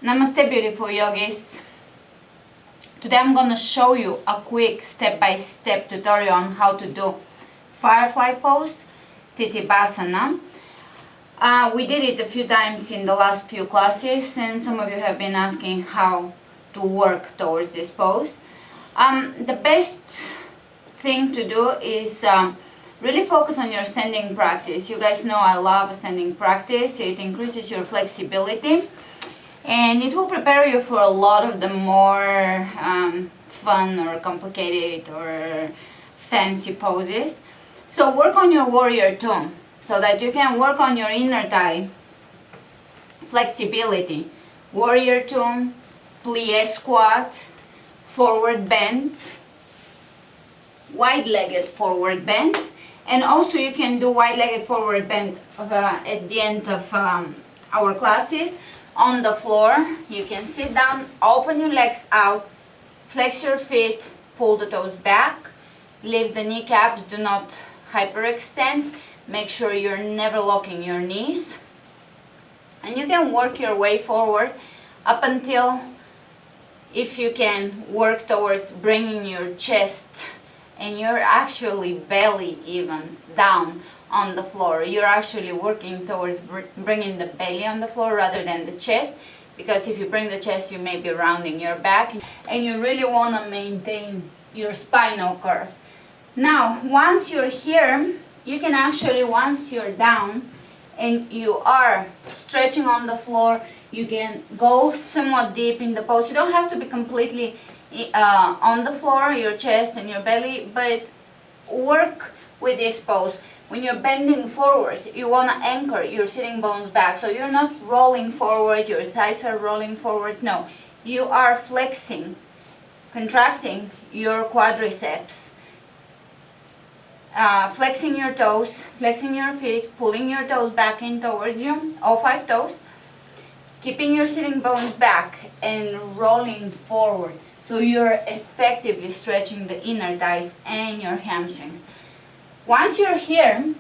Namaste, beautiful yogis. Today I'm going to show you a quick step-by-step tutorial on how to do Firefly pose, Tittibhasana. We did it a few times in the last few classes, and some of you have been asking how to work towards this pose. The best thing to do is really focus on your standing practice. You guys know I love standing practice. It increases your flexibility. And it will prepare you for a lot of the more fun or complicated or fancy poses. So work on your warrior two so that you can work on your inner thigh flexibility. Warrior two, plie squat, forward bend, wide-legged forward bend. And also you can do wide-legged forward bend at the end of our classes. On the floor, you can sit down, open your legs out, flex your feet, pull the toes back, lift the kneecaps, do not hyperextend, make sure you're never locking your knees. And you can work your way forward up until, if you can, work towards bringing your chest and your actually belly even down on the floor. You're actually working towards bringing the belly on the floor rather than the chest, because if you bring the chest you may be rounding your back and you really want to maintain your spinal curve. Now once you're here, you can actually, once you're down and you are stretching on the floor, you can go somewhat deep in the pose. You don't have to be completely on the floor, your chest and your belly, but work with this pose. When you're bending forward, you want to anchor your sitting bones back. So you're not rolling forward, your thighs are rolling forward. No, you are flexing, contracting your quadriceps, flexing your toes, flexing your feet, pulling your toes back in towards you, all 5 toes, keeping your sitting bones back and rolling forward. So you're effectively stretching the inner thighs and your hamstrings. Once you're here,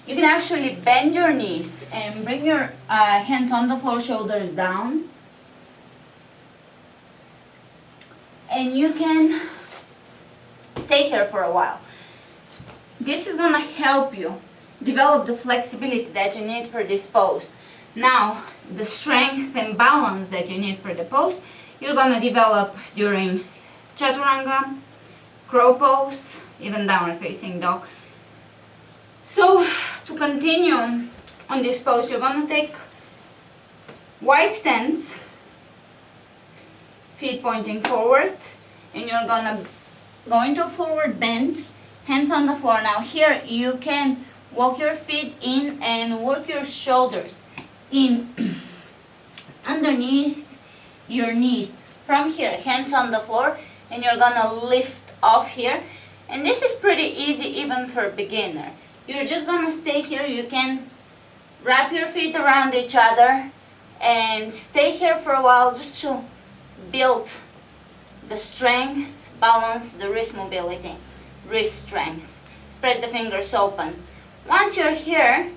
you can actually bend your knees and bring your hands on the floor, shoulders down. And you can stay here for a while. This is going to help you develop the flexibility that you need for this pose. Now, the strength and balance that you need for the pose, you're going to develop during chaturanga, crow pose, even downward facing dog. So to continue on this pose, you're going to take wide stance, feet pointing forward, and you're going to go into a forward bend, hands on the floor. Now here you can walk your feet in and work your shoulders in underneath your knees. From here, hands on the floor, and you're going to lift off here. And this is pretty easy even for a beginner. You're just going to stay here. You can wrap your feet around each other and stay here for a while just to build the strength, balance, the wrist mobility, wrist strength. Spread the fingers open. Once you're here,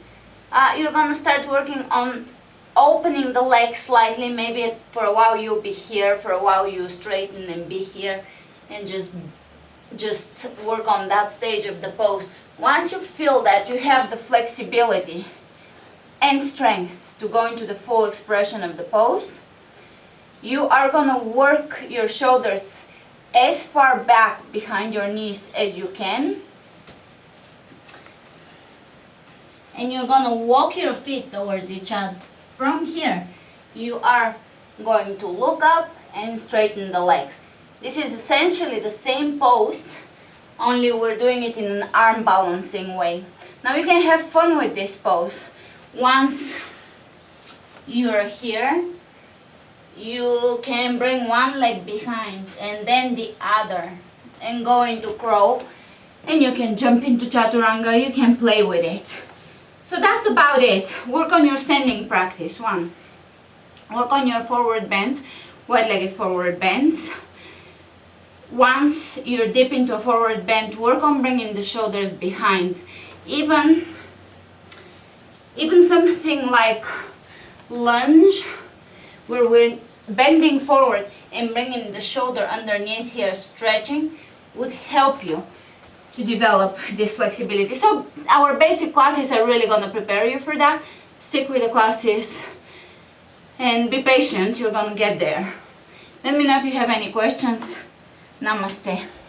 you're going to start working on opening the legs slightly. Maybe for a while you'll be here, for a while you straighten and be here, and just work on that stage of the pose. Once you feel that you have the flexibility and strength to go into the full expression of the pose, you are going to work your shoulders as far back behind your knees as you can, and you're going to walk your feet towards each other. From here, you are going to look up and straighten the legs. This is essentially the same pose, only we're doing it in an arm balancing way. Now you can have fun with this pose. Once you're here, you can bring one leg behind and then the other and go into crow, and you can jump into chaturanga, you can play with it. So that's about it. Work on your standing practice. 1. Work on your forward bends, wide-legged forward bends. Once you're deep into a forward bend, work on bringing the shoulders behind. Even something like lunge where we're bending forward and bringing the shoulder underneath here, stretching, would help you to develop this flexibility. So our basic classes are really going to prepare you for that. Stick with the classes and be patient, you're going to get there. Let me know if you have any questions. Namaste.